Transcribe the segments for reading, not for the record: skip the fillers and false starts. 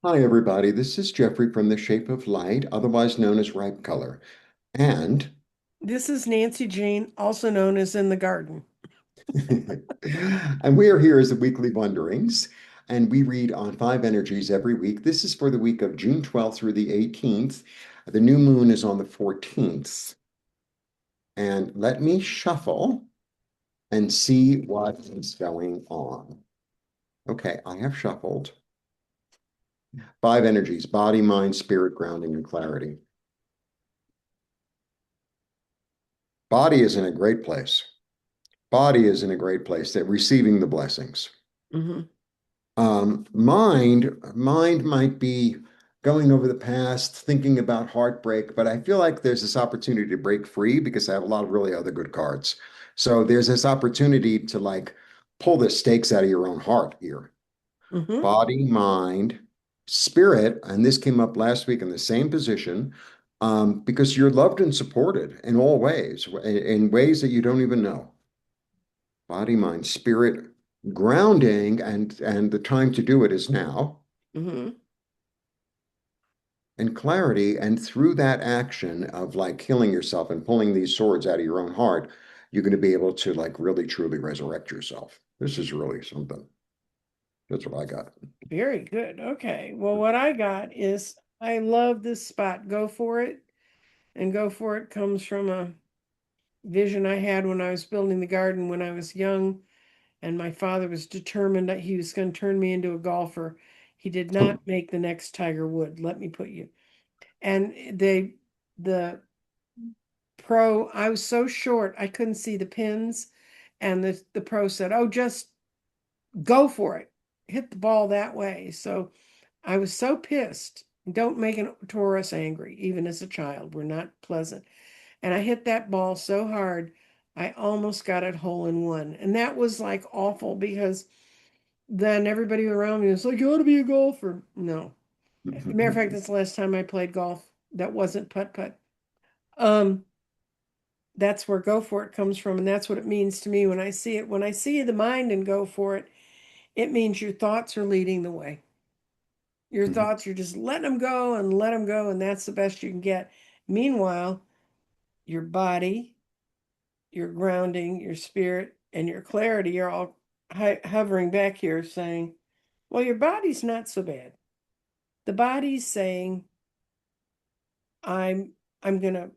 Hi, everybody. This is Jeffrey from The Shape of Light, otherwise known as Ripe Color. And This is Nancy Jane, also known as In the Garden. and we are here as the Weekly Wanderings, and we read on five energies every week. This is for the week of June 12th through the 18th. The new moon is on the 14th. And let me shuffle and see what is going on. Okay, I have shuffled five energies: body, mind, spirit, grounding, and clarity. Body is in a great place. Body is in a great place. They're receiving the blessings. Hmm. Mind might be going over the past, thinking about heartbreak, but I feel like there's this opportunity to break free because I have a lot of really other good cards. So there's this opportunity to like pull the stakes out of your own heart here. Hmm. Body, mind, spirit, and this came up last week in the same position, because you're loved and supported in all ways, in ways that you don't even know. Body, mind, spirit, grounding, and the time to do it is now, Hmm. and clarity. And through that action of like killing yourself and pulling these swords out of your own heart, you're going to be able to like really truly resurrect yourself. This is really something. That's what I got. Very good. Okay. Well, what I got is I love this spot. Go for it. And go for it comes from a vision I had when I was building the garden when I was young. And my father was determined that he was going to turn me into a golfer. He did not make the next Tiger Wood, let me put you. And the pro, I was so short, I couldn't see the pins. And the pro said, "Oh, just go for it. Hit the ball that way." So I was so pissed. Don't make an Taurus angry, even as a child. We're not pleasant. And I hit that ball so hard, I almost got it hole in one. And that was like awful because then everybody around me was like, "You ought to be a golfer." No. As a matter of fact, that's the last time I played golf. That wasn't putt putt. Um, that's where go for it comes from, and that's what it means to me when I see it. When I see the mind and go for it, it means your thoughts are leading the way. Your thoughts, you're just letting them go and let them go, and that's the best you can get. Meanwhile, your body, your grounding, your spirit, and your clarity are all hovering back here saying, well, your body's not so bad. The body's saying, I'm I'm gonna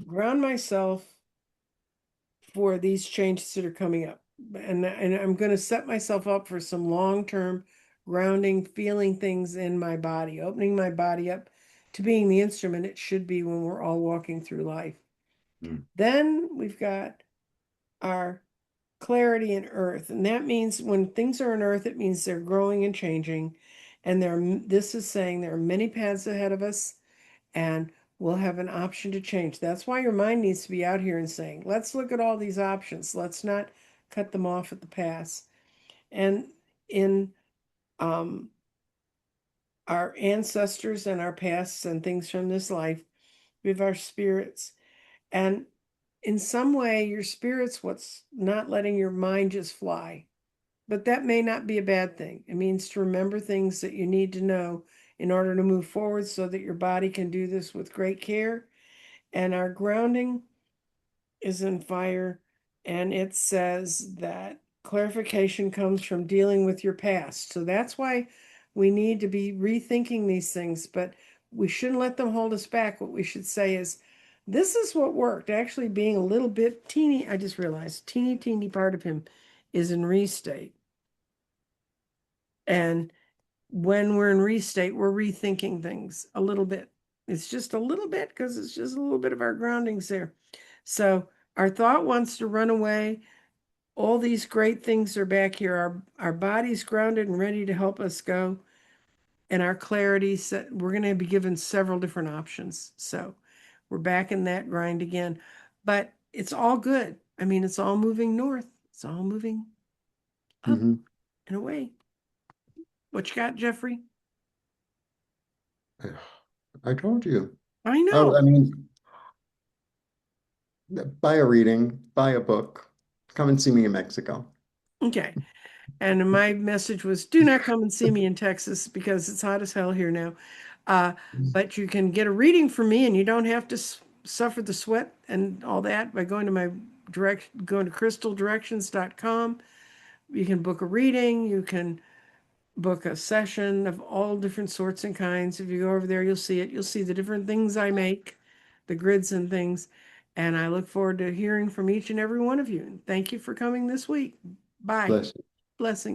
ground myself for these changes that are coming up. And I'm going to set myself up for some long-term grounding, feeling things in my body, opening my body up to being the instrument it should be when we're all walking through life. Then we've got our clarity in earth. And that means when things are in earth, it means they're growing and changing. And this is saying there are many paths ahead of us and we'll have an option to change. That's why your mind needs to be out here and saying, let's look at all these options. Let's not cut them off at the pass. And in um, our ancestors and our pasts and things from this life, we have our spirits. And in some way, your spirit's what's not letting your mind just fly. But that may not be a bad thing. It means to remember things that you need to know in order to move forward so that your body can do this with great care. And our grounding is in fire, and it says that clarification comes from dealing with your past. So that's why we need to be rethinking these things, but we shouldn't let them hold us back. What we should say is, this is what worked. Actually, being a little bit teeny, I just realized, teeny part of him is in restate. And when we're in restate, we're rethinking things a little bit. It's just a little bit because it's just a little bit of our groundings there. So our thought wants to run away. All these great things are back here. Our body's grounded and ready to help us go. And our clarity set, we're going to be given several different options. So we're back in that grind again. But it's all good. I mean, it's all moving north. It's all moving up Mhm. and away. What you got, Jeffrey? I told you. I Oh, know. I mean, buy a reading, buy a book, come and see me in Mexico. Okay. And my message was, do not come and see me in Texas because it's hot as hell here now. Uh, but you can get a reading from me and you don't have to suffer the sweat and all that by going to crystaldirections.com. You can book a reading. You can book a session of all different sorts and kinds. If you go over there, you'll see it. You'll see the different things I make, the grids and things. And I look forward to hearing from each and every one of you. Thank you for coming this week. Bye. Bless. Blessings.